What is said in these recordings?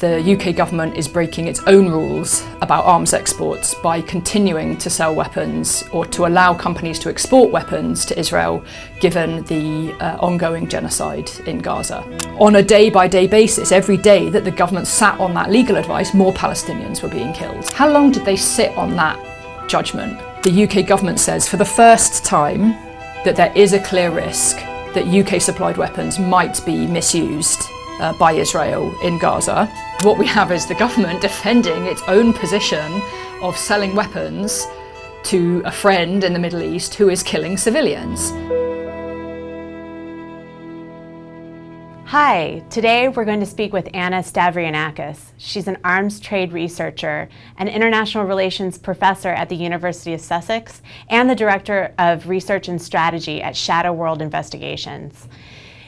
The UK government is breaking its own rules about arms exports by continuing to sell weapons or to allow companies to export weapons to Israel, given the ongoing genocide in Gaza. On a day-by-day basis, every day that the government sat on that legal advice, more Palestinians were being killed. How long did they sit on that judgment? The UK government says for the first time that there is a clear risk that UK-supplied weapons might be misused by Israel in Gaza. What we have is the government defending its own position of selling weapons to a friend in the Middle East who is killing civilians. Hi, today we're going to speak with Anna Stavrianakis. She's an arms trade researcher, an international relations professor at the University of Sussex, and the director of research and strategy at Shadow World Investigations.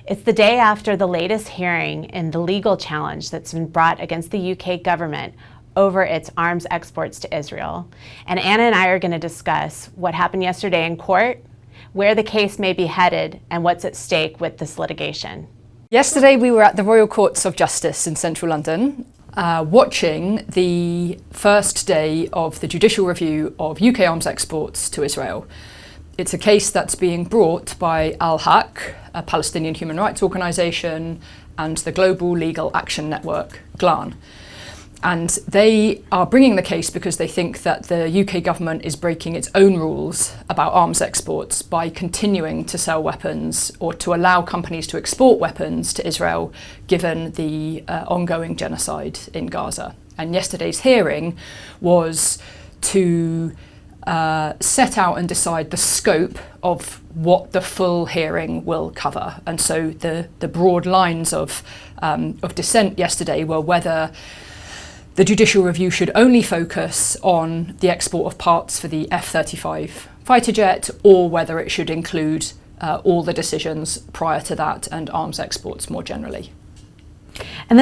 It's the day after the latest hearing in the legal challenge that's been brought against the UK government over its arms exports to Israel. And Anna and I are going to discuss what happened yesterday in court, where the case may be headed, and what's at stake with this litigation. Yesterday we were at the Royal Courts of Justice in central London, watching the first day of the judicial review of UK arms exports to Israel. It's a case that's being brought by Al-Haq, a Palestinian human rights organisation, and the Global Legal Action Network, GLAN. And they are bringing the case because they think that the UK government is breaking its own rules about arms exports by continuing to sell weapons or to allow companies to export weapons to Israel, given the ongoing genocide in Gaza. And yesterday's hearing was to set out and decide the scope of what the full hearing will cover. And so the broad lines of dissent yesterday were whether the judicial review should only focus on the export of parts for the F-35 fighter jet, or whether it should include all the decisions prior to that and arms exports more generally. And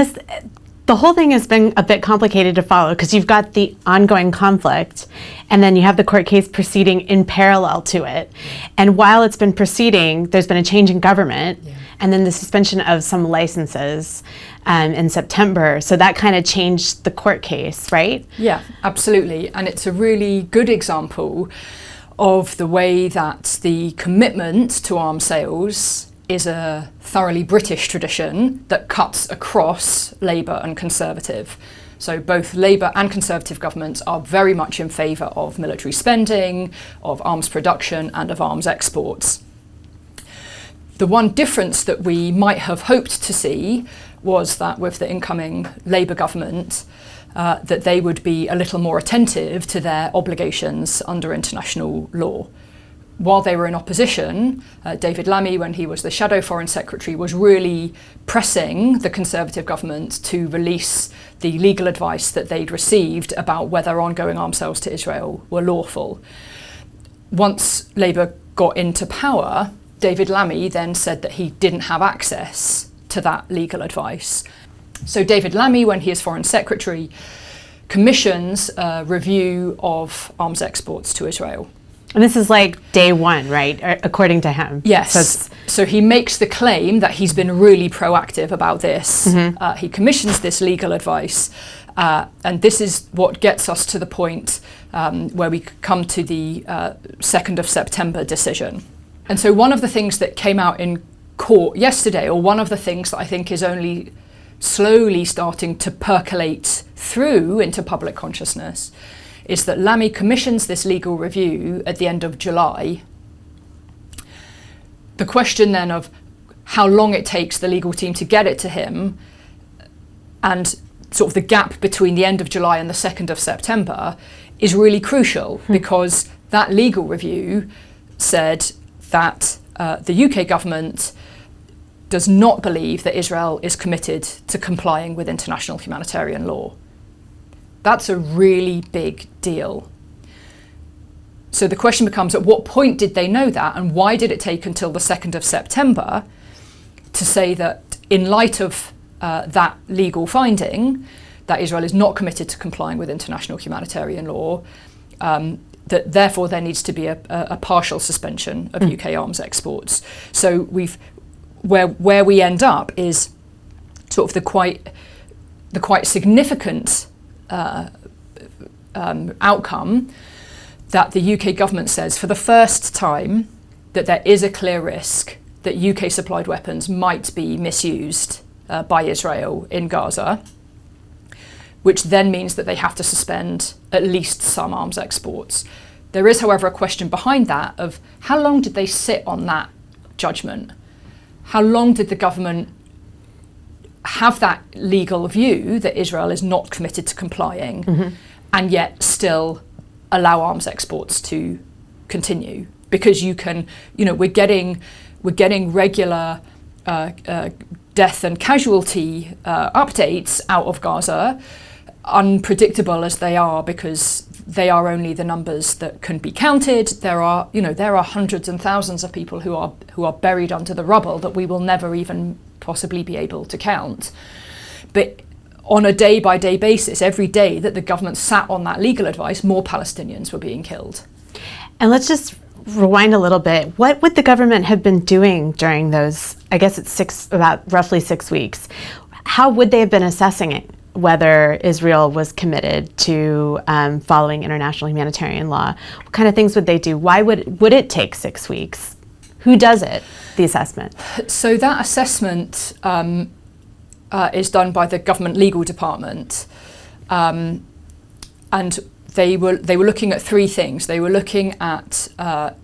the whole thing has been a bit complicated to follow because you've got the ongoing conflict and then you have the court case proceeding in parallel to it. And while it's been proceeding, there's been a change in government and then the suspension of some licenses in September. So that kind of changed the court case, right? Yeah, absolutely. And it's a really good example of the way that the commitment to arms sales is a thoroughly British tradition that cuts across Labour and Conservative. So both Labour and Conservative governments are very much in favour of military spending, of arms production and of arms exports. The one difference that we might have hoped to see was that with the incoming Labour government, that they would be a little more attentive to their obligations under international law. While they were in opposition, David Lammy, when he was the Shadow Foreign Secretary, was really pressing the Conservative government to release the legal advice that they'd received about whether ongoing arms sales to Israel were lawful. Once Labour got into power, David Lammy then said that he didn't have access to that legal advice. So David Lammy, when he is Foreign Secretary, commissions a review of arms exports to Israel. And this is like day one, right? According to him. Yes. So he makes the claim that he's been really proactive about this. He commissions this legal advice. And this is what gets us to the point where we come to the 2nd of September decision. And so one of the things that came out in court yesterday, or one of the things that I think is only slowly starting to percolate through into public consciousness, is that Lammy commissions this legal review at the end of July. The question then of how long it takes the legal team to get it to him and sort of the gap between the end of July and the 2nd of September is really crucial because that legal review said that the UK government does not believe that Israel is committed to complying with international humanitarian law. That's a really big deal. So the question becomes, at what point did they know that, and why did it take until the 2nd of September to say that in light of that legal finding, that Israel is not committed to complying with international humanitarian law, that therefore there needs to be a partial suspension of UK arms exports. So where we end up is sort of the quite the quite significant outcome that the UK government says for the first time that there is a clear risk that UK supplied weapons might be misused by Israel in Gaza, which then means that they have to suspend at least some arms exports. There is, however, a question behind that of how long did they sit on that judgment? How long did the government have that legal view that Israel is not committed to complying and yet still allow arms exports to continue? Because we're getting regular death and casualty updates out of Gaza, unpredictable as they are, because they are only the numbers that can be counted. There are hundreds and thousands of people who are buried under the rubble that we will never even possibly be able to count. But on a day-by-day basis, every day that the government sat on that legal advice, more Palestinians were being killed. And let's just rewind a little bit. What would the government have been doing during those, I guess it's about roughly 6 weeks? How would they have been assessing it, whether Israel was committed to following international humanitarian law? What kind of things would they do? Why would it take 6 weeks? Who does it, the assessment? So that assessment is done by the government legal department, and they were looking at three things. They were looking at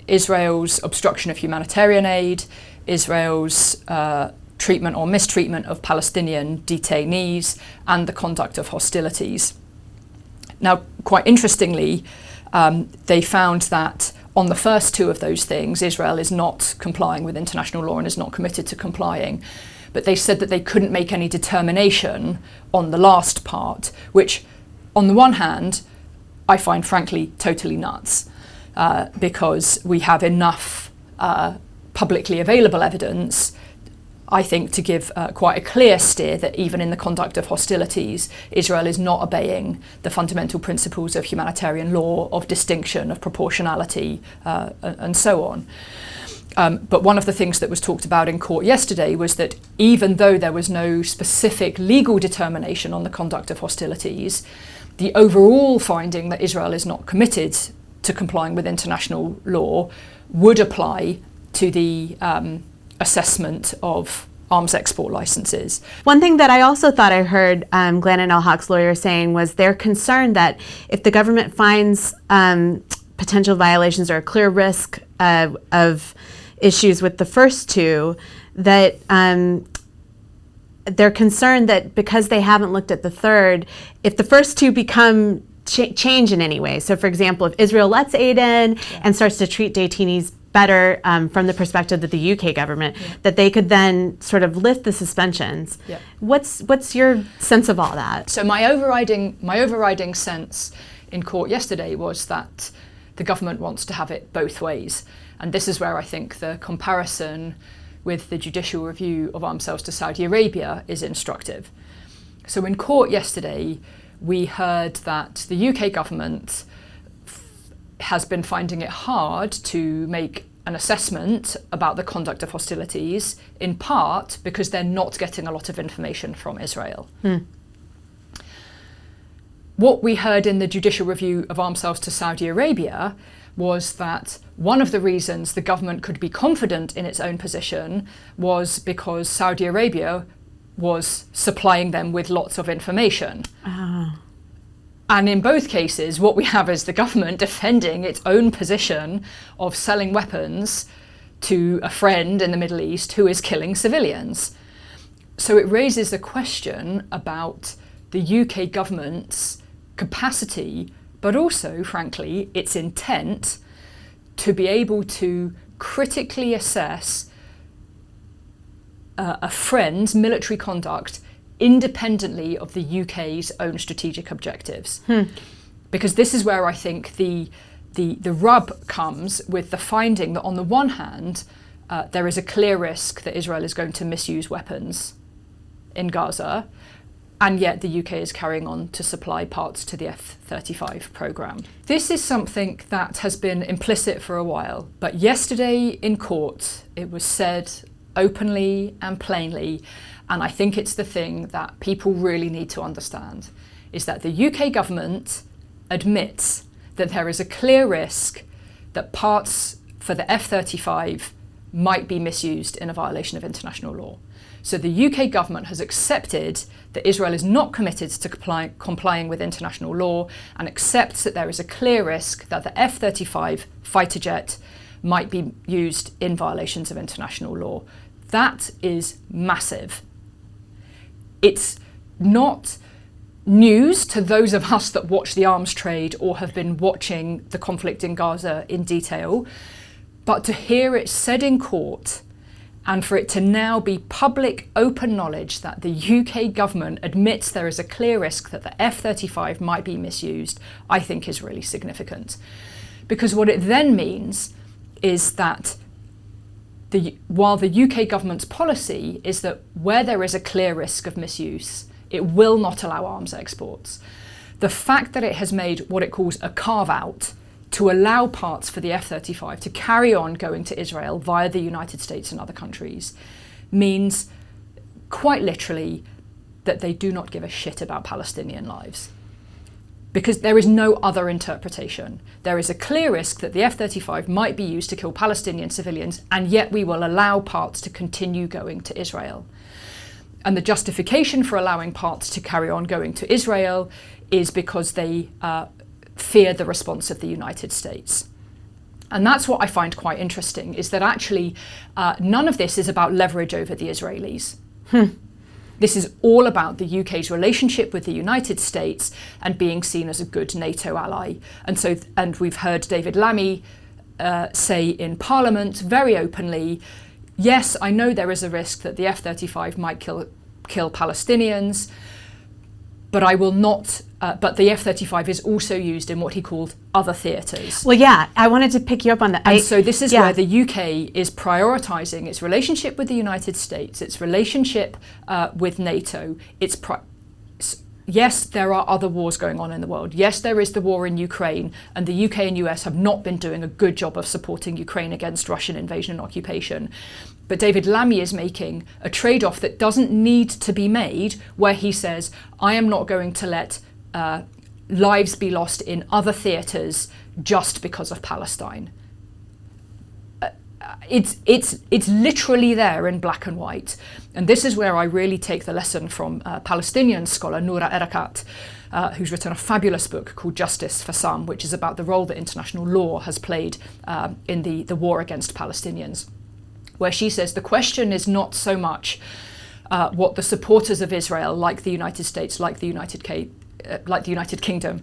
Israel's obstruction of humanitarian aid, Israel's treatment or mistreatment of Palestinian detainees, and the conduct of hostilities. Now, quite interestingly, they found that on the first two of those things, Israel is not complying with international law and is not committed to complying. But they said that they couldn't make any determination on the last part, which, on the one hand, I find frankly totally nuts, because we have enough publicly available evidence, I think, to give quite a clear steer that even in the conduct of hostilities, Israel is not obeying the fundamental principles of humanitarian law, of distinction, of proportionality, and so on. But one of the things that was talked about in court yesterday was that even though there was no specific legal determination on the conduct of hostilities, the overall finding that Israel is not committed to complying with international law would apply to the assessment of arms export licenses. One thing that I also thought I heard Glenn and Al-Haq's lawyer saying was they're concerned that if the government finds potential violations or a clear risk of issues with the first two, that they're concerned that because they haven't looked at the third, if the first two become change in any way. So for example, if Israel lets aid in and starts to treat detainees better from the perspective of the UK government, that they could then sort of lift the suspensions. What's your sense of all that? So my overriding sense in court yesterday was that the government wants to have it both ways. And this is where I think the comparison with the judicial review of arms sales to Saudi Arabia is instructive. So in court yesterday, we heard that the UK government has been finding it hard to make an assessment about the conduct of hostilities, in part because they're not getting a lot of information from Israel. What we heard in the judicial review of arms sales to Saudi Arabia was that one of the reasons the government could be confident in its own position was because Saudi Arabia was supplying them with lots of information. And in both cases, what we have is the government defending its own position of selling weapons to a friend in the Middle East who is killing civilians. So it raises a question about the UK government's capacity, but also, frankly, its intent to be able to critically assess a friend's military conduct independently of the UK's own strategic objectives. Because this is where I think the rub comes with the finding that on the one hand, there is a clear risk that Israel is going to misuse weapons in Gaza, and yet the UK is carrying on to supply parts to the F-35 programme. This is something that has been implicit for a while, but yesterday in court it was said openly and plainly, and I think it's the thing that people really need to understand, is that the UK government admits that there is a clear risk that parts for the F-35 might be misused in a violation of international law. So the UK government has accepted that Israel is not committed to complying with international law, and accepts that there is a clear risk that the F-35 fighter jet might be used in violations of international law. That is massive. It's not news to those of us that watch the arms trade or have been watching the conflict in Gaza in detail, but to hear it said in court, and for it to now be public, open knowledge that the UK government admits there is a clear risk that the F-35 might be misused, I think is really significant. Because what it then means is that while the UK government's policy is that where there is a clear risk of misuse, it will not allow arms exports, the fact that it has made what it calls a carve-out to allow parts for the F-35 to carry on going to Israel via the United States and other countries means quite literally that they do not give a shit about Palestinian lives. Because there is no other interpretation. There is a clear risk that the F-35 might be used to kill Palestinian civilians, and yet we will allow parts to continue going to Israel. And the justification for allowing parts to carry on going to Israel is because they fear the response of the United States. And that's what I find quite interesting, is that actually none of this is about leverage over the Israelis. This is all about the UK's relationship with the United States and being seen as a good NATO ally. And we've heard David Lammy say in Parliament very openly, yes, I know there is a risk that the F-35 might kill Palestinians, but I will not. But the F-35 is also used in what he called other theatres. Well, yeah, I wanted to pick you up on that. And so this is where the UK is prioritising its relationship with the United States, its relationship with NATO. Yes, there are other wars going on in the world. Yes, there is the war in Ukraine, and the UK and US have not been doing a good job of supporting Ukraine against Russian invasion and occupation. But David Lammy is making a trade-off that doesn't need to be made, where he says, I am not going to let lives be lost in other theatres just because of Palestine. It's literally there in black and white. And this is where I really take the lesson from Palestinian scholar Noura Erakat, who's written a fabulous book called Justice for Some, which is about the role that international law has played in the war against Palestinians, where she says the question is not so much what the supporters of Israel, like the United States, like the United Kingdom,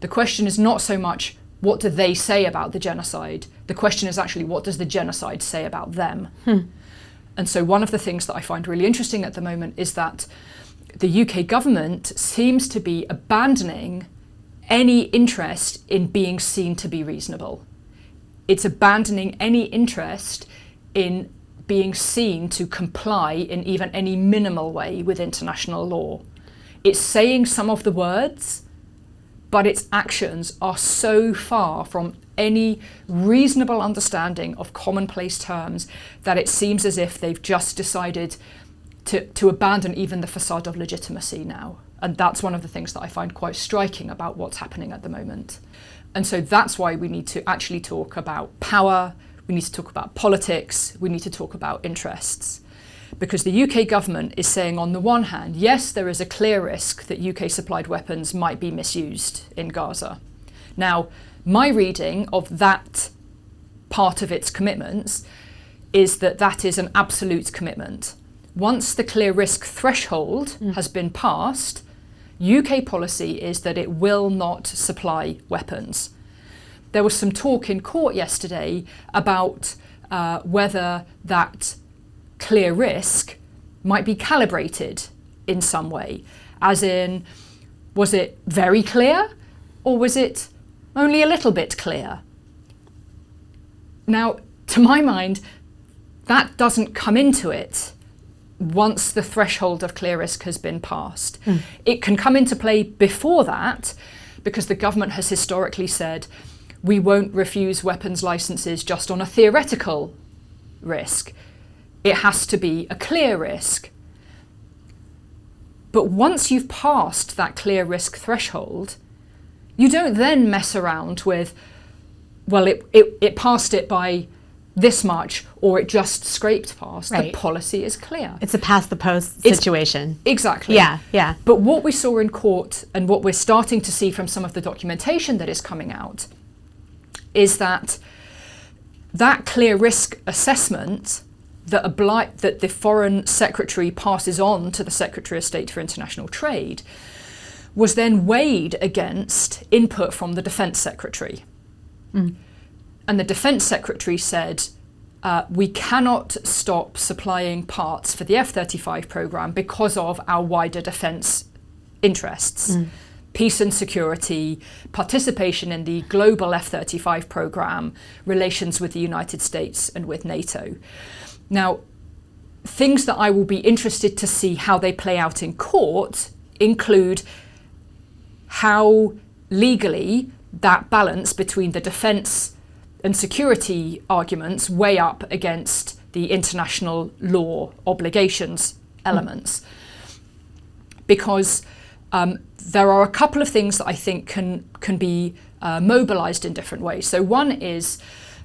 the question is not so much what do they say about the genocide. The question is actually, what does the genocide say about them? And so one of the things that I find really interesting at the moment is that the UK government seems to be abandoning any interest in being seen to be reasonable. It's abandoning any interest in being seen to comply in even any minimal way with international law. It's saying some of the words, but its actions are so far from any reasonable understanding of commonplace terms that it seems as if they've just decided to abandon even the facade of legitimacy now. And that's one of the things that I find quite striking about what's happening at the moment. And so that's why we need to actually talk about power, we need to talk about politics, we need to talk about interests. Because the UK government is saying, on the one hand, yes, there is a clear risk that UK supplied weapons might be misused in Gaza. Now, my reading of that part of its commitments is that that is an absolute commitment. Once the clear risk threshold has been passed, UK policy is that it will not supply weapons. There was some talk in court yesterday about whether that clear risk might be calibrated in some way, as in, was it very clear or was it only a little bit clear? Now, to my mind, that doesn't come into it once the threshold of clear risk has been passed. It can come into play before that, because the government has historically said we won't refuse weapons licenses just on a theoretical risk. It has to be a clear risk. But once you've passed that clear risk threshold, you don't then mess around with, well, it passed it by this much, or it just scraped past. Right. The policy is clear. It's a pass the post situation. Exactly. Yeah, yeah. But what we saw in court, and what we're starting to see from some of the documentation that is coming out, is that clear risk assessment that the Foreign Secretary passes on to the Secretary of State for International Trade was then weighed against input from the Defence Secretary. And the Defence Secretary said, we cannot stop supplying parts for the F-35 programme because of our wider defence interests. Peace and security, participation in the global F-35 programme, relations with the United States and with NATO. Now, things that I will be interested to see how they play out in court include how legally that balance between the defence and security arguments weigh up against the international law obligations elements. Because there are a couple of things that I think can be mobilised in different ways. So one is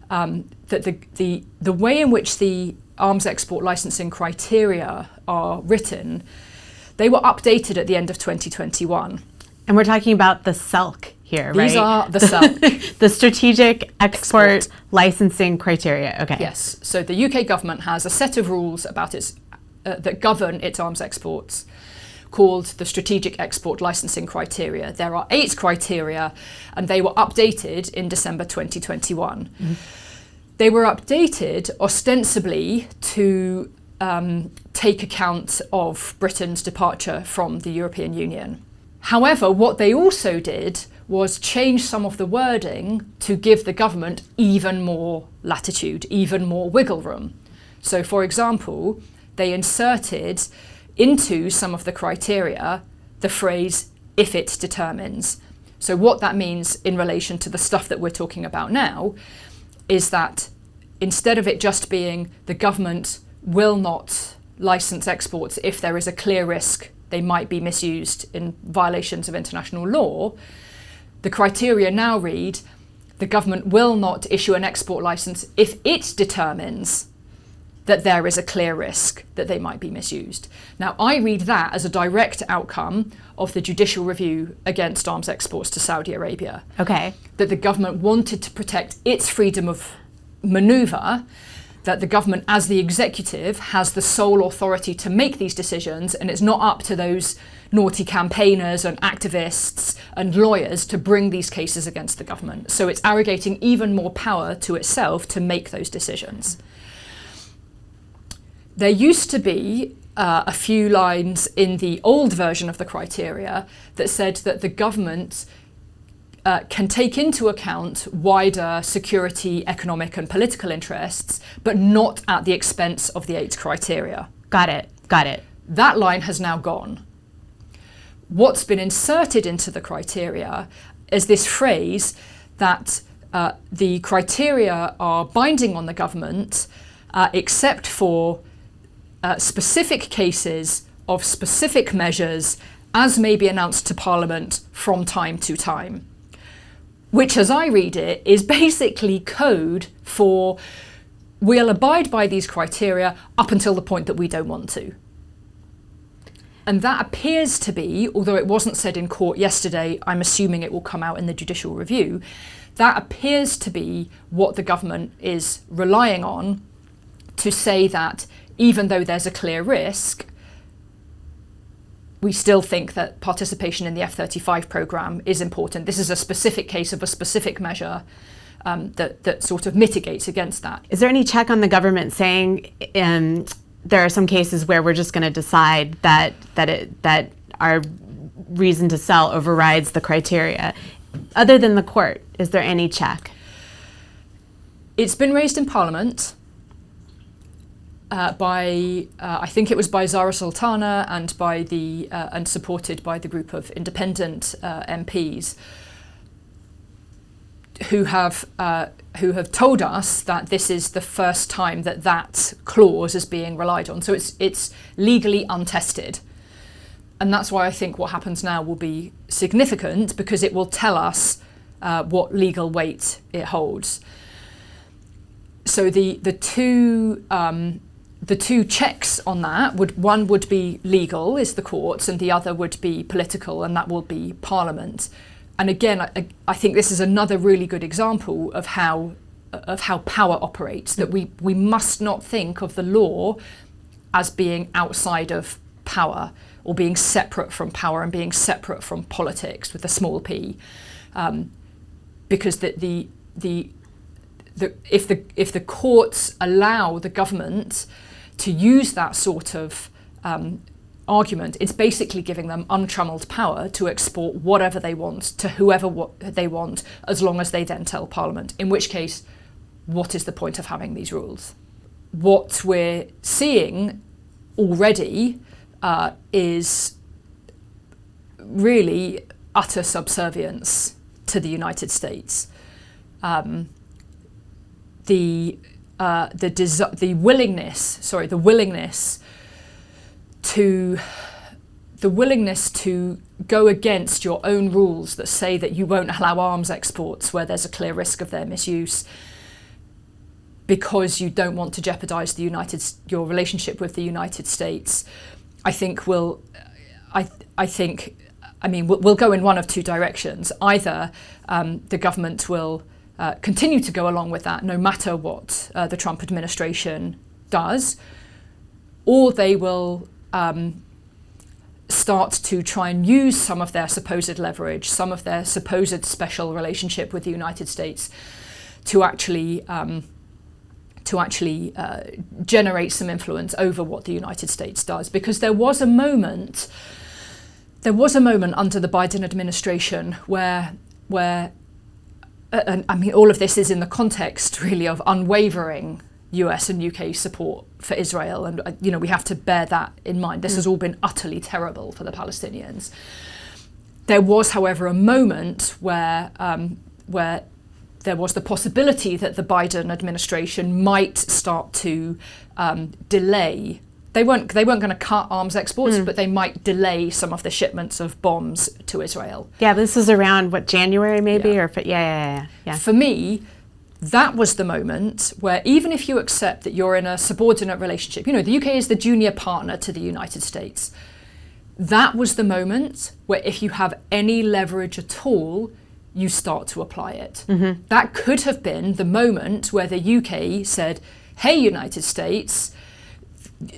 that the way in which the arms export licensing criteria are written, they were updated at the end of 2021. And we're talking about the SELC here, right? These are the SELC. The Strategic Export Licensing Criteria, okay. Yes, so the UK government has a set of rules about its that govern its arms exports, called the Strategic Export Licensing Criteria. There are 8 criteria, and they were updated in December 2021. They were updated ostensibly to take account of Britain's departure from the European Union. However, what they also did was change some of the wording to give the government even more latitude, even more wiggle room. So, for example, they inserted into some of the criteria the phrase, if it determines. So what that means in relation to the stuff that we're talking about now is that instead of it just being the government will not license exports if there is a clear risk they might be misused in violations of international law, the criteria now read the government will not issue an export license if it determines that there is a clear risk that they might be misused. Now, I read that as a direct outcome of the judicial review against arms exports to Saudi Arabia. Okay. That the government wanted to protect its freedom of manoeuvre, that the government as the executive has the sole authority to make these decisions, and it's not up to those naughty campaigners and activists and lawyers to bring these cases against the government. So it's arrogating even more power to itself to make those decisions. There used to be a few lines in the old version of the criteria that said that the government can take into account wider security, economic and political interests, but not at the expense of the 8 criteria. Got it. That line has now gone. What's been inserted into the criteria is this phrase that the criteria are binding on the government except for specific cases of specific measures as may be announced to Parliament from time to time. Which, as I read it, is basically code for we'll abide by these criteria up until the point that we don't want to. And that appears to be, although it wasn't said in court yesterday, I'm assuming it will come out in the judicial review, that appears to be what the government is relying on to say that even though there's a clear risk, we still think that participation in the F-35 programme is important. This is a specific case of a specific measure that sort of mitigates against that. Is there any check on the government saying there are some cases where we're just going to decide that our reason to sell overrides the criteria? Other than the court, is there any check? It's been raised in Parliament. I think it was by Zara Sultana and and supported by the group of independent MPs who have told us that this is the first time that clause is being relied on. So it's legally untested, And that's why I think what happens now will be significant, because it will tell us what legal weight it holds. So the two checks on that one would be legal, is the courts, and the other would be political, and that will be Parliament. And again, I think this is another really good example of how power operates, that we must not think of the law as being outside of power, or being separate from power and being separate from politics with a small p, because if the courts allow the government to use that sort of argument, it's basically giving them untrammeled power to export whatever they want to whoever they want, as long as they then tell Parliament, in which case, what is the point of having these rules? What we're seeing already is really utter subservience to the United States. The willingness to go against your own rules that say that you won't allow arms exports where there's a clear risk of their misuse, because you don't want to jeopardize your relationship with the United States, we'll go in one of two directions. Either the government will continue to go along with that no matter what the Trump administration does, or they will start to try and use some of their supposed leverage, some of their supposed special relationship with the United States to actually generate some influence over what the United States does. Because there was a moment under the Biden administration where all of this is in the context really of unwavering US and UK support for Israel, and we have to bear that in mind. This has all been utterly terrible for the Palestinians. There was, however, a moment where there was the possibility that the Biden administration might start to delay. They weren't going to cut arms exports, but they might delay some of the shipments of bombs to Israel. Yeah, this is around January maybe, yeah. For me, that was the moment where, even if you accept that you're in a subordinate relationship, the UK is the junior partner to the United States. That was the moment where, if you have any leverage at all, you start to apply it. Mm-hmm. That could have been the moment where the UK said, hey, United States,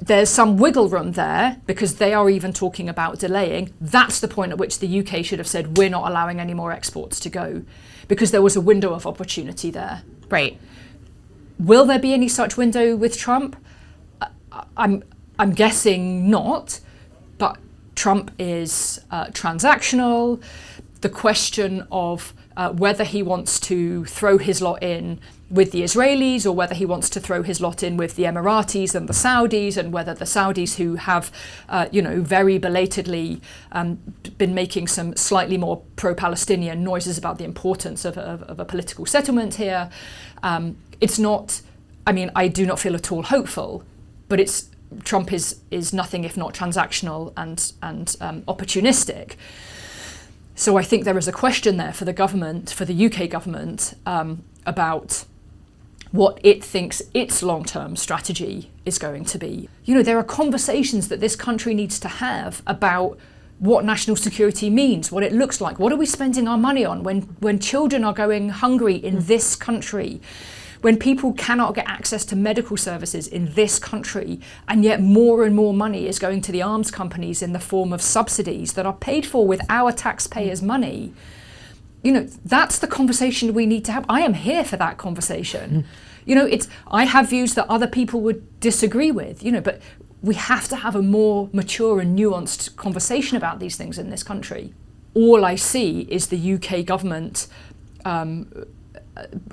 there's some wiggle room there, because they are even talking about delaying. That's the point at which the UK should have said, we're not allowing any more exports to go, because there was a window of opportunity there. Right. Will there be any such window with Trump? I'm guessing not, but Trump is transactional. The question of whether he wants to throw his lot in with the Israelis, or whether he wants to throw his lot in with the Emiratis and the Saudis, and whether the Saudis, who have, very belatedly been making some slightly more pro-Palestinian noises about the importance of a political settlement here. It's not, I do not feel at all hopeful, but Trump is nothing if not transactional and opportunistic. So I think there is a question there for the government, for the UK government, about what it thinks its long-term strategy is going to be. There are conversations that this country needs to have about what national security means, what it looks like. What are we spending our money on when children are going hungry in this country, when people cannot get access to medical services in this country, and yet more and more money is going to the arms companies in the form of subsidies that are paid for with our taxpayers' money. That's the conversation we need to have. I am here for that conversation. I have views that other people would disagree with, but we have to have a more mature and nuanced conversation about these things in this country. All I see is the UK government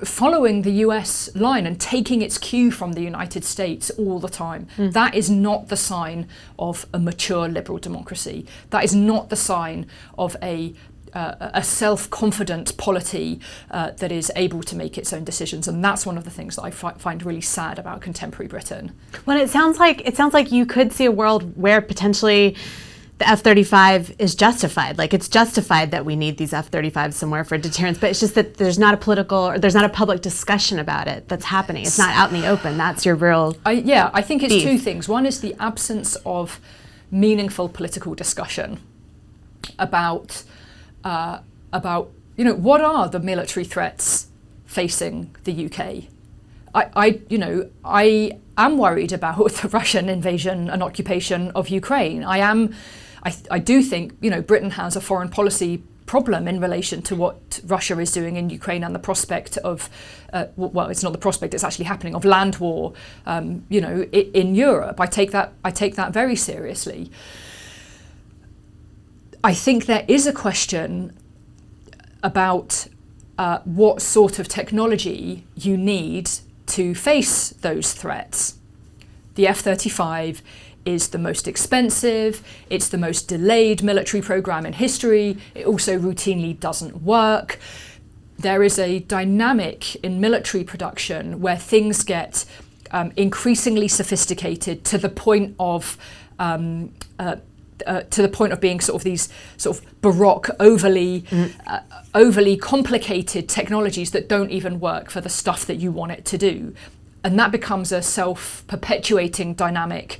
following the US line and taking its cue from the United States all the time. That is not the sign of a mature liberal democracy. That is not the sign of a self-confident polity that is able to make its own decisions, and that's one of the things that I find really sad about contemporary Britain. Well, it sounds like you could see a world where potentially the F-35 is justified. Like, it's justified that we need these F-35s somewhere for deterrence, but it's just that there's not a public discussion about it that's happening. It's not out in the open. That's your real I think it's beef. two things. One is the absence of meaningful political discussion about what are the military threats facing the UK. I am worried about the Russian invasion and occupation of Ukraine. I do think, Britain has a foreign policy problem in relation to what Russia is doing in Ukraine and the prospect of, it's not the prospect, it's actually happening, of land war, in Europe. I take that very seriously. I think there is a question about what sort of technology you need to face those threats. The F-35 is the most expensive, it's the most delayed military program in history, it also routinely doesn't work. There is a dynamic in military production where things get increasingly sophisticated to the point of being sort of these sort of baroque, overly complicated technologies that don't even work for the stuff that you want it to do. And that becomes a self-perpetuating dynamic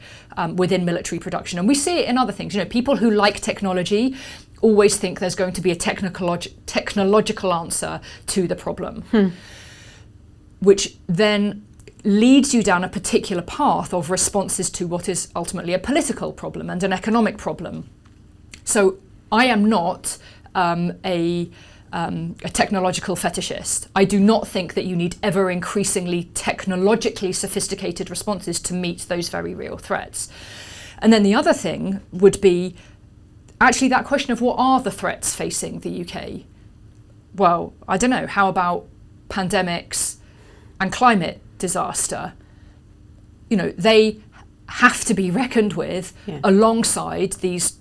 within military production. And we see it in other things. People who like technology always think there's going to be a technological answer to the problem, which then leads you down a particular path of responses to what is ultimately a political problem and an economic problem. So I am not a technological fetishist. I do not think that you need ever increasingly technologically sophisticated responses to meet those very real threats. And then the other thing would be actually that question of what are the threats facing the UK? Well, I don't know, how about pandemics and climate disaster? They have to be reckoned with alongside these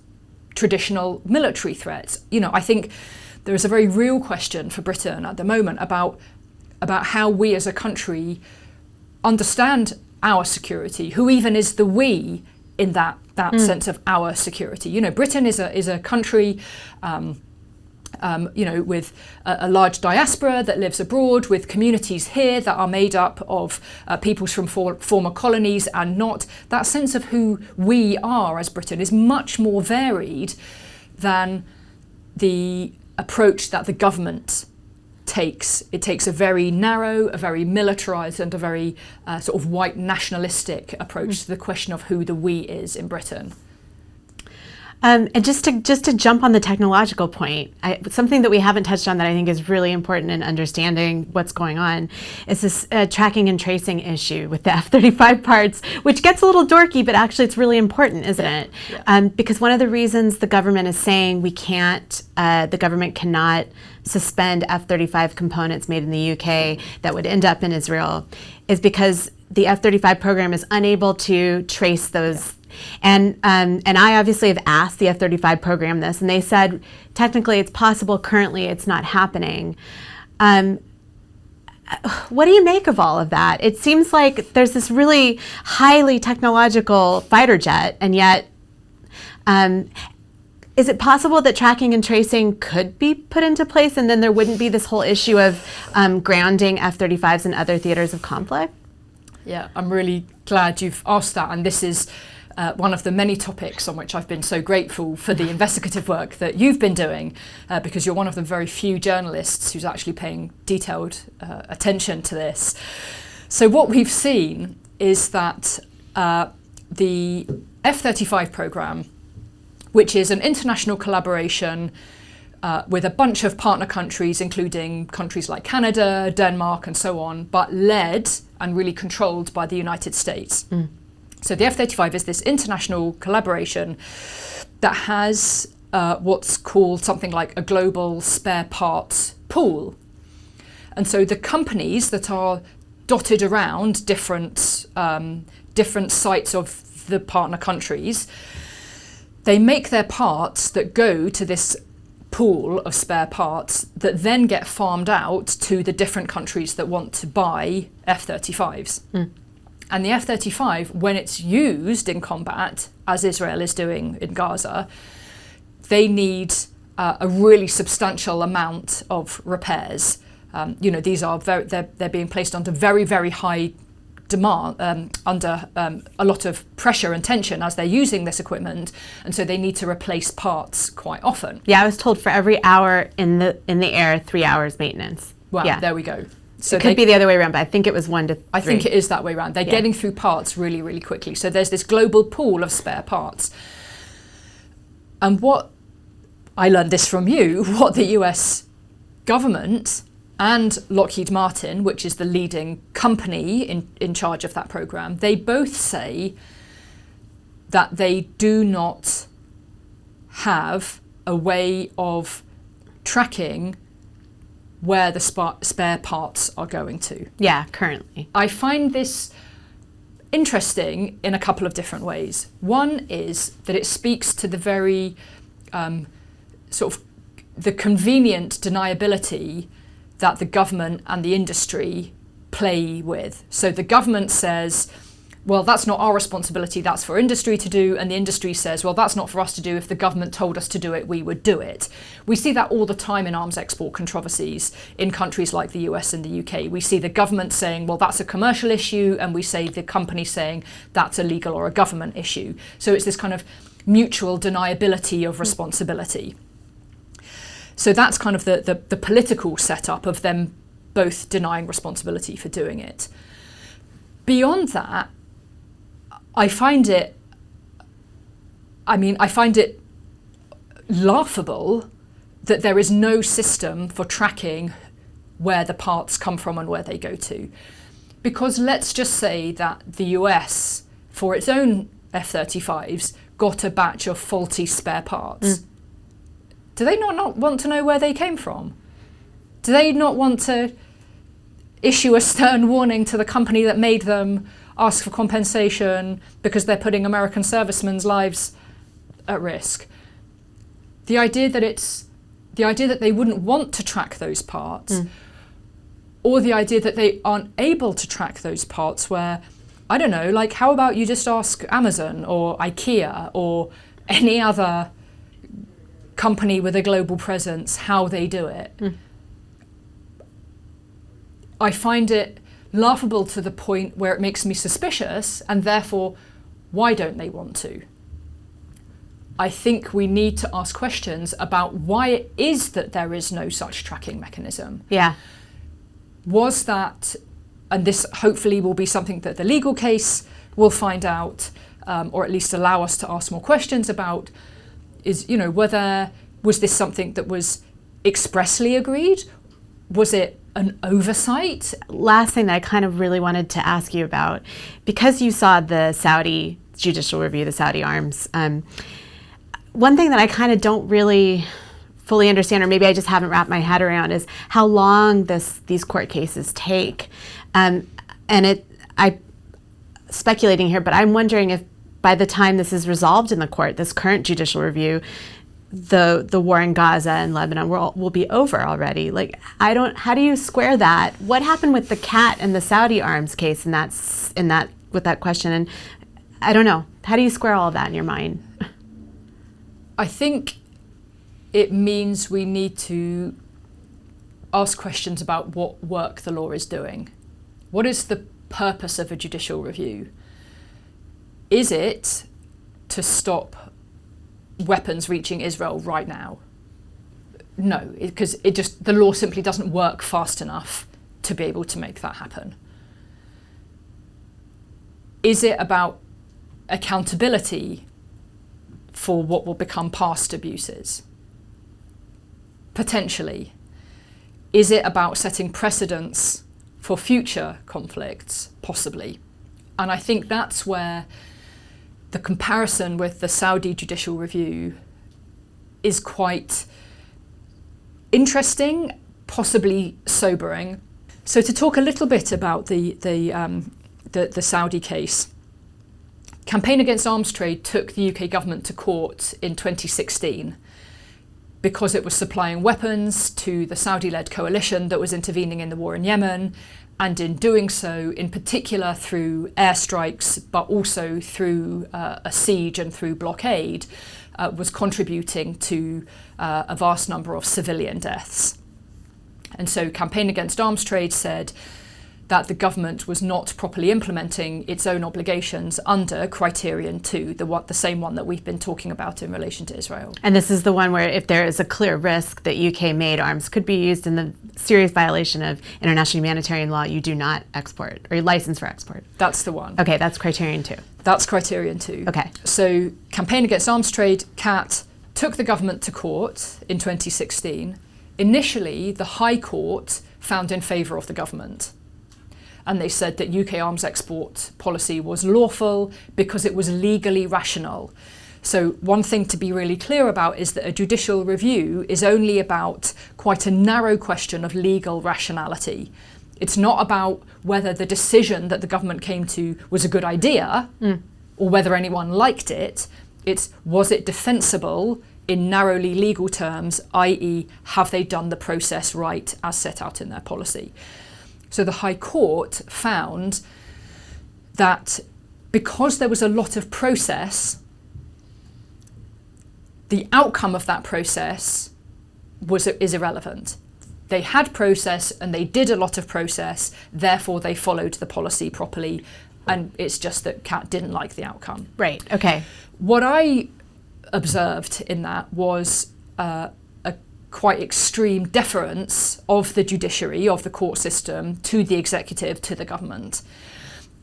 traditional military threats. I think there is a very real question for Britain at the moment about how we as a country understand our security, who even is the we in that sense of our security. Britain is a country with a large diaspora that lives abroad, with communities here that are made up of peoples from former colonies and not. That sense of who we are as Britain is much more varied than the approach that the government takes. It takes a very narrow, a very militarised and a very sort of white nationalistic approach to the question of who the we is in Britain. And just to jump on the technological point, something that we haven't touched on that I think is really important in understanding what's going on is this tracking and tracing issue with the F-35 parts, which gets a little dorky, but actually it's really important, isn't it? Yeah. Because one of the reasons the government is saying the government cannot suspend F-35 components made in the UK that would end up in Israel is because the F-35 program is unable to trace those. And I obviously have asked the F-35 program this, and they said technically it's possible, currently it's not happening. What do you make of all of that? It seems like there's this really highly technological fighter jet, and yet is it possible that tracking and tracing could be put into place and then there wouldn't be this whole issue of grounding F-35s in other theaters of conflict? Yeah, I'm really glad you've asked that, and this is one of the many topics on which I've been so grateful for the investigative work that you've been doing, because you're one of the very few journalists who's actually paying detailed attention to this. So what we've seen is that the F-35 program, which is an international collaboration with a bunch of partner countries, including countries like Canada, Denmark, and so on, but led and really controlled by the United States. So the F-35 is this international collaboration that has what's called something like a global spare parts pool. And so the companies that are dotted around different sites of the partner countries, they make their parts that go to this pool of spare parts that then get farmed out to the different countries that want to buy F-35s. And the F-35, when it's used in combat, as Israel is doing in Gaza, they need a really substantial amount of repairs. These are they're being placed under very, very high demand, under a lot of pressure and tension as they're using this equipment, and so they need to replace parts quite often. Yeah, I was told for every hour in the air, 3 hours maintenance. Well, yeah. There we go. So it could be the other way around, but I think it was 1 to 3. I think it is that way around. They're getting through parts really, really quickly. So there's this global pool of spare parts. And what I learned this from you, what the US government and Lockheed Martin, which is the leading company in charge of that program, they both say that they do not have a way of tracking where the spare parts are going to. Yeah, currently. I find this interesting in a couple of different ways. One is that it speaks to the very sort of the convenient deniability that the government and the industry play with. So the government says, well, that's not our responsibility, that's for industry to do. And the industry says, well, that's not for us to do. If the government told us to do it, we would do it. We see that all the time in arms export controversies in countries like the US and the UK. We see the government saying, well, that's a commercial issue. And we say the company saying that's a legal or a government issue. So it's this kind of mutual deniability of responsibility. So that's kind of the political setup of them both denying responsibility for doing it. Beyond that, I find it laughable that there is no system for tracking where the parts come from and where they go to. Because let's just say that the US, for its own F-35s, got a batch of faulty spare parts. Do they not want to know where they came from? Do they not want to issue a stern warning to the company that made them, ask for compensation because they're putting American servicemen's lives at risk? The idea that they wouldn't want to track those parts, or the idea that they aren't able to track those parts, where, I don't know, like, how about you just ask Amazon or IKEA or any other company with a global presence how they do it? I find it laughable to the point where it makes me suspicious, and therefore, why don't they want to? I think we need to ask questions about why it is that there is no such tracking mechanism. Yeah. Was that, and this hopefully will be something that the legal case will find out, or at least allow us to ask more questions about, is, was this something that was expressly agreed? Was it an oversight? Last thing that I kind of really wanted to ask you about, because you saw the Saudi judicial review, the Saudi arms, one thing that I kind of don't really fully understand, or maybe I just haven't wrapped my head around, is how long these court cases take. I'm speculating here, but I'm wondering if by the time this is resolved in the court, this current judicial review, the war in Gaza and Lebanon will be over already. Like, how do you square that? What happened with the CAT and the Saudi arms case with that question? And I don't know. How do you square all of that in your mind? I think it means we need to ask questions about what work the law is doing. What is the purpose of a judicial review? Is it to stop weapons reaching Israel right now? No, because the law simply doesn't work fast enough to be able to make that happen. Is it about accountability for what will become past abuses? Potentially. Is it about setting precedents for future conflicts? Possibly. And I think that's where the comparison with the Saudi judicial review is quite interesting, possibly sobering. So to talk a little bit about the Saudi case, Campaign Against Arms Trade took the UK government to court in 2016. because it was supplying weapons to the Saudi-led coalition that was intervening in the war in Yemen, and in doing so, in particular through airstrikes, but also through a siege and through blockade, was contributing to a vast number of civilian deaths. And so Campaign Against Arms Trade said that the government was not properly implementing its own obligations under Criterion 2, the same one that we've been talking about in relation to Israel. And this is the one where if there is a clear risk that UK-made arms could be used in the serious violation of international humanitarian law, you do not export, or license for export. That's the one. Okay, that's Criterion 2. That's Criterion 2. Okay. So Campaign Against Arms Trade, CAT, took the government to court in 2016. Initially, the High Court found in favour of the government. And they said that UK arms export policy was lawful because it was legally rational. So one thing to be really clear about is that a judicial review is only about quite a narrow question of legal rationality. It's not about whether the decision that the government came to was a good idea or whether anyone liked it. It's, was it defensible in narrowly legal terms, i.e. have they done the process right as set out in their policy? So the High Court found that because there was a lot of process, the outcome of that process is irrelevant. They had process and they did a lot of process, therefore they followed the policy properly, and it's just that CAT didn't like the outcome. Right, okay. What I observed in that was a quite extreme deference of the judiciary, of the court system, to the executive, to the government.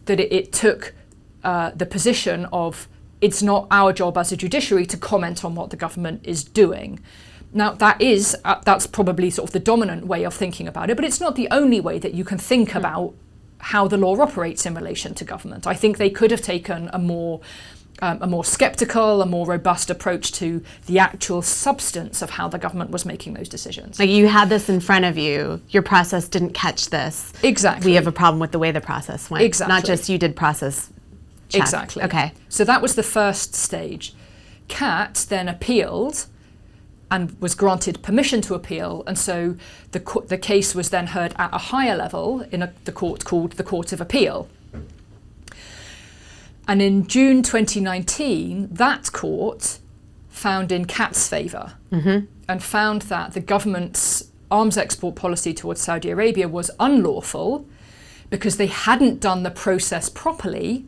That it took the position of, it's not our job as a judiciary to comment on what the government is doing. Now that's probably sort of the dominant way of thinking about it, but it's not the only way that you can think about how the law operates in relation to government. I think they could have taken a more sceptical, a more robust approach to the actual substance of how the government was making those decisions. Like, you had this in front of you, your process didn't catch this. Exactly. We have a problem with the way the process went. Exactly. Not just you did process check. Exactly. Okay. So that was the first stage. CAT then appealed and was granted permission to appeal, and so the case was then heard at a higher level in the court called the Court of Appeal. And in June 2019, that court found in CAT's favour and found that the government's arms export policy towards Saudi Arabia was unlawful because they hadn't done the process properly,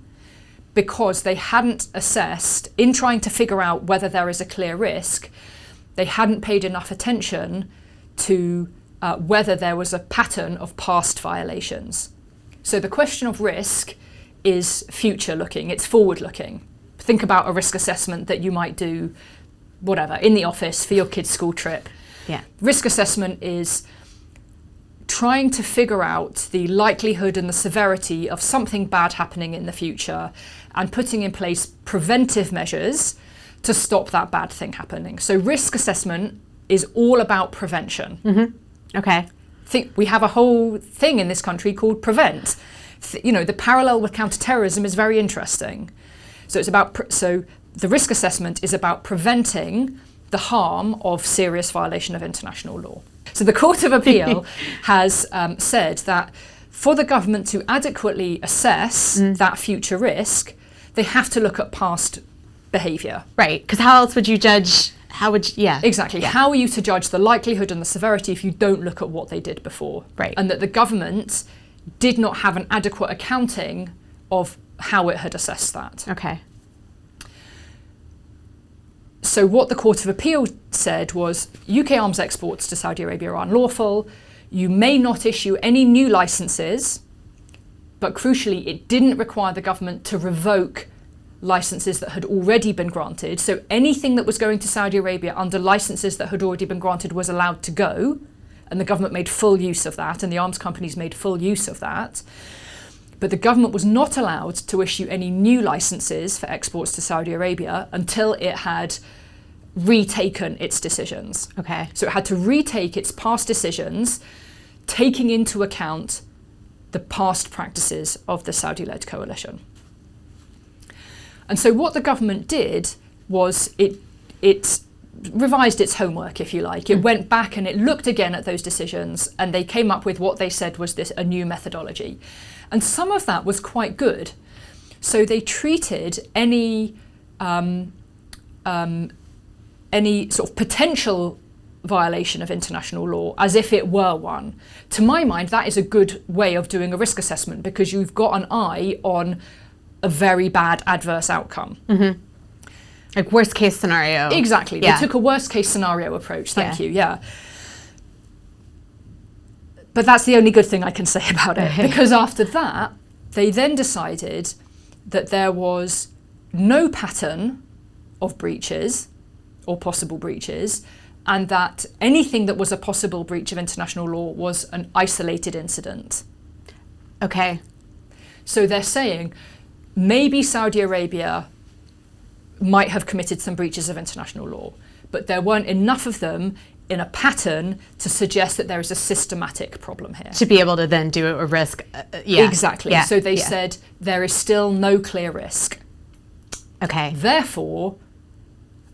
because they hadn't assessed, in trying to figure out whether there is a clear risk, they hadn't paid enough attention to whether there was a pattern of past violations. So the question of risk is future looking, it's forward looking. Think about a risk assessment that you might do, whatever, in the office for your kid's school trip. Yeah. Risk assessment is trying to figure out the likelihood and the severity of something bad happening in the future and putting in place preventive measures to stop that bad thing happening. So risk assessment is all about prevention. Okay. We have a whole thing in this country called Prevent. The parallel with counterterrorism is very interesting. So it's about so the risk assessment is about preventing the harm of serious violation of international law. So the Court of Appeal has said that for the government to adequately assess that future risk, they have to look at past behaviour. Right, because how else would you judge? How would you, yeah. Exactly. Yeah. How are you to judge the likelihood and the severity if you don't look at what they did before? Right. And that the government did not have an adequate accounting of how it had assessed that. Okay. So what the Court of Appeal said was UK arms exports to Saudi Arabia are unlawful. You may not issue any new licenses, but crucially, it didn't require the government to revoke licenses that had already been granted. So anything that was going to Saudi Arabia under licenses that had already been granted was allowed to go, and the government made full use of that, and the arms companies made full use of that. But the government was not allowed to issue any new licenses for exports to Saudi Arabia until it had retaken its decisions. Okay. So it had to retake its past decisions, taking into account the past practices of the Saudi-led coalition. And so what the government did was it revised its homework, if you like. It went back and it looked again at those decisions, and they came up with what they said was a new methodology. And some of that was quite good. So they treated any sort of potential violation of international law as if it were one. To my mind, that is a good way of doing a risk assessment, because you've got an eye on a very bad adverse outcome. Like worst case scenario. Exactly. Yeah. They took a worst case scenario approach. Thank you. Yeah. But that's the only good thing I can say about it, because after that, they then decided that there was no pattern of breaches or possible breaches, and that anything that was a possible breach of international law was an isolated incident. Okay. So they're saying maybe Saudi Arabia might have committed some breaches of international law, but there weren't enough of them in a pattern to suggest that there is a systematic problem here. To be able to then do a risk. Exactly. So they said there is still no clear risk. Okay. Therefore,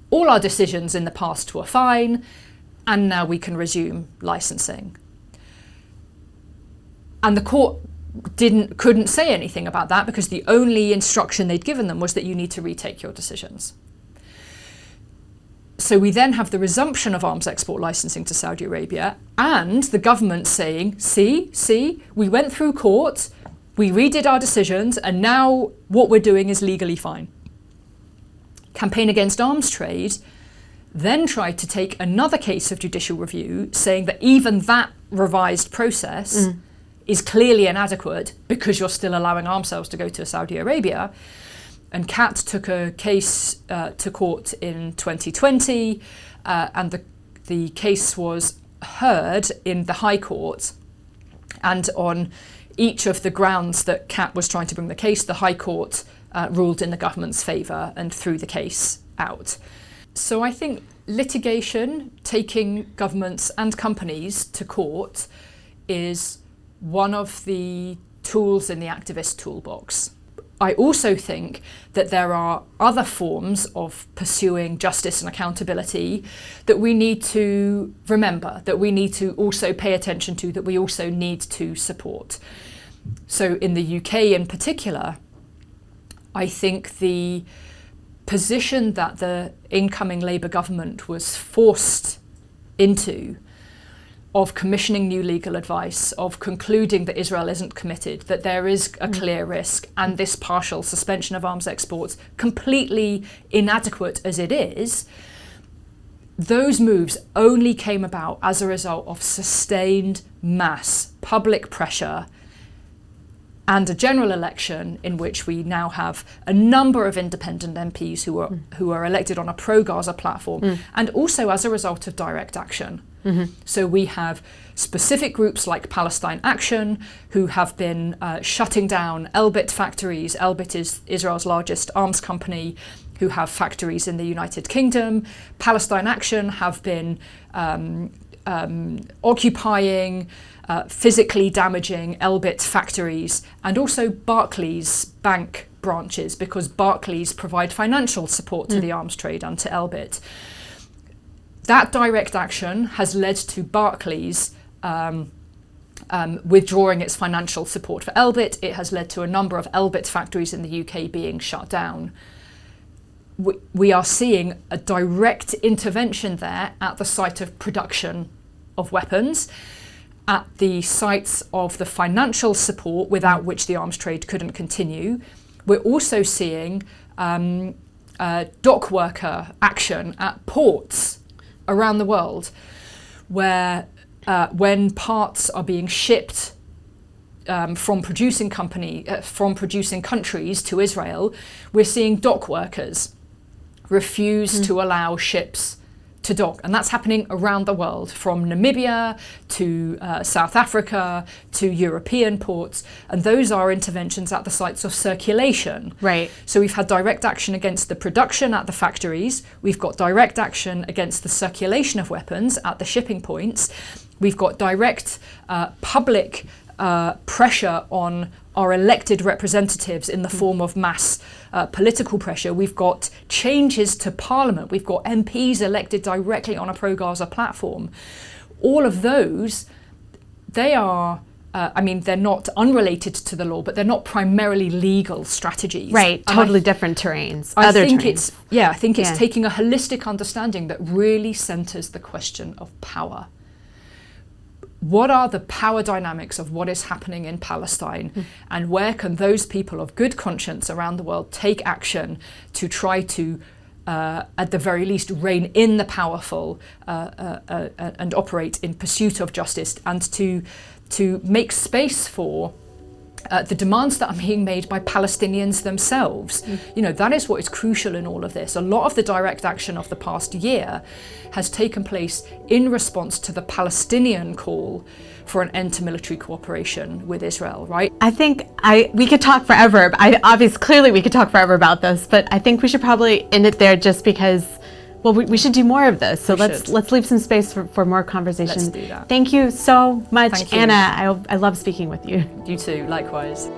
all our decisions in the past were fine, and now we can resume licensing. And the court couldn't say anything about that, because the only instruction they'd given them was that you need to retake your decisions. So we then have the resumption of arms export licensing to Saudi Arabia, and the government saying, see, we went through court, we redid our decisions, and now what we're doing is legally fine. Campaign Against Arms Trade then tried to take another case of judicial review, saying that even that revised process is clearly inadequate because you're still allowing arms sales to go to Saudi Arabia. And CAT took a case to court in 2020, and the case was heard in the High Court. And on each of the grounds that CAT was trying to bring the case, the High Court ruled in the government's favour and threw the case out. So I think litigation, taking governments and companies to court, is one of the tools in the activist toolbox. I also think that there are other forms of pursuing justice and accountability that we need to remember, that we need to also pay attention to, that we also need to support. So in the UK in particular, I think the position that the incoming Labour government was forced into, of commissioning new legal advice, of concluding that Israel isn't committed, that there is a clear risk, and this partial suspension of arms exports, completely inadequate as it is, those moves only came about as a result of sustained mass public pressure and a general election in which we now have a number of independent MPs who are elected on a pro-Gaza platform, and also as a result of direct action. So we have specific groups like Palestine Action, who have been shutting down Elbit factories. Elbit is Israel's largest arms company, who have factories in the United Kingdom. Palestine Action have been occupying, physically damaging Elbit factories, and also Barclays bank branches, because Barclays provide financial support to the arms trade and to Elbit. That direct action has led to Barclays withdrawing its financial support for Elbit. It has led to a number of Elbit factories in the UK being shut down. We are seeing a direct intervention there at the site of production of weapons, at the sites of the financial support without which the arms trade couldn't continue. We're also seeing dock worker action at ports around the world, where when parts are being shipped from producing countries to Israel, we're seeing dock workers refuse to allow ships to dock, and that's happening around the world, from Namibia to South Africa to European ports, and those are interventions at the sites of circulation. Right. So we've had direct action against the production at the factories, we've got direct action against the circulation of weapons at the shipping points, we've got direct public pressure on our elected representatives in the form of mass political pressure. We've got changes to Parliament. We've got MPs elected directly on a pro-Gaza platform. All of those, they are, they're not unrelated to the law, but they're not primarily legal strategies. Right, And totally different terrains, I other think terrains. it's taking a holistic understanding that really centers the question of power. What are the power dynamics of what is happening in Palestine, and where can those people of good conscience around the world take action to try to, at the very least, rein in the powerful and operate in pursuit of justice, and to make space for the demands that are being made by Palestinians themselves. You know, that is what is crucial in all of this. A lot of the direct action of the past year has taken place in response to the Palestinian call for an end to military cooperation with Israel, right? I think we could talk forever. Clearly we could talk forever about this, but I think we should probably end it there, just because, well, we should do more of this. So let's leave some space for more conversation. Let's do that. Thank you so much, Thank you. Anna. I love speaking with you. You too, likewise.